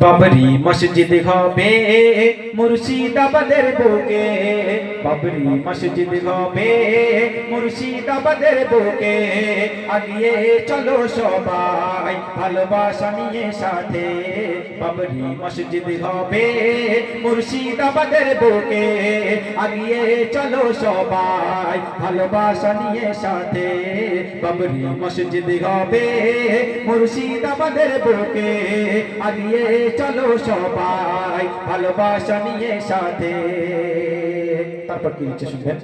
বাবরি মসজিদ হবে মুর্শিদাবাদের বুকে, বাবরি মসজিদ হবে মুর্শিদাবাদের বুকে। আগিয়ে চলো সবাই ভালোবাসা নিয়ে সাথে, বাবরি মসজিদ হবে মুর্শিদাবাদের বুকে। আগিয়ে চলো সবাই ভালোবাসা নিয়ে সাথে, বাবরি মসজিদ হবে মুর্শিদাবাদের বুকে। আগিয়ে চলো সবাই ভালোবাসা নিয়ে সাথে। তারপর কি লিখছে শুনবেন।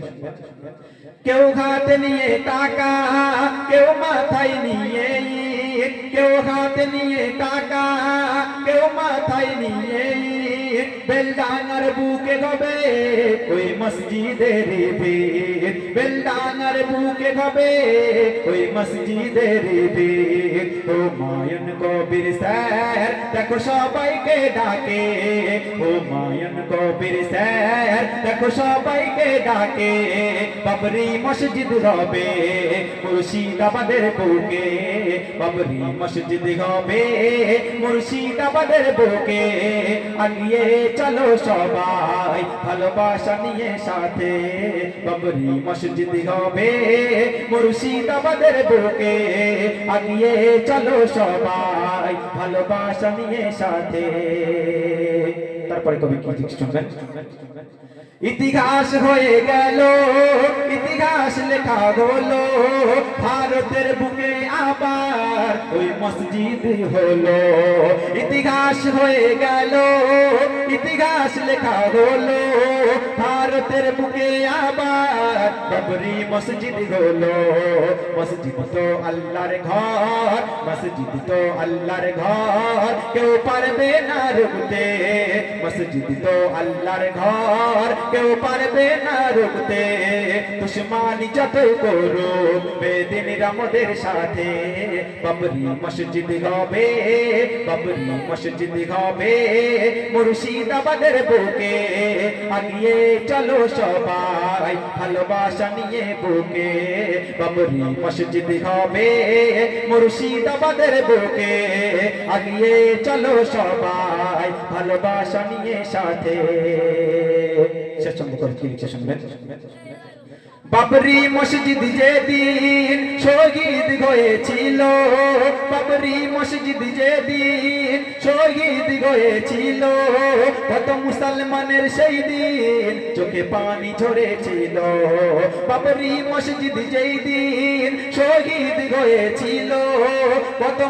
কেউ হাতে নিয়ে টাকা, কেউ মাথায় নিয়ে ইট, কেউ হাতে নিয়ে টাকা, কেউ মাথায় নিয়ে ইট। বেলডাঙার বুকে হবে ওই মসজিদের ভিড়, বেলডাঙার বুকে হবে ওই মসজিদের ভিড়। ও মায়ন কবির স্যার দেখো সবাইকে ডাকে, ও মায়ন কবির স্যার দেখো সবাইকে ডাকে। বাবরি মসজিদ হবে মুর্শিদাবাদের বুকে, বাবরি মসজিদ হবে মুর্শিদাবাদের বুকে। আগিয়ে চলো সবাই ভালোবাসা নিয়ে সাথে, বাবরি মসজিদ হবে মুর্শিদাবাদের বুকে। আগিয়ে চলো সবাই ভালোবাসা নিয়ে সাথে। তারপরে কবি কি লিখছে শুনবেন। ইতিহাস হয়ে গেল, ইতিহাস লেখা হলো, ভারতের বুকে আবার ওই মসজিদ হলো। ইতিহাস হয়ে গেল, ইতিহাস লেখা হলো, ভারতের বুকে আবার বাবরি মসজিদ হলো। মসজিদ তো আল্লাহর ঘর, মসজিদ তো আল্লাহর ঘর, কেউ পারবে না রুখতে। মসজিদ তো আল্লাহর ঘর, কেউ পারবে না রুখতে। দুশ্মনী যতই করো বেদিনীরা আমাদের সাথে, বাবরি মসজিদ হবে, বাবরি মসজিদ হবে মুর্শিদাবাদের বুকে। আগিয়ে চলো সবাই ভালোবাসা নিয়ে বুকে, বাবরি মসজিদ হবে মুর্শিদাবাদের বুকে। আগিয়ে চলো সবাই ভালোবাসা নিয়ে সাথে। শেষ চন্দ্র করে কি লিখছে শুনবেন। বাবরি মসজিদ যেদিন শহীদ হয়েছিল, বাবরি মসজিদ যেদিন শহীদ হয়েছিল, কত মুসলমানের সেই দিন চোখে পানি ঝরেছিল। বাবরি মসজিদ যেই দিন শহীদ হয়েছিল, কত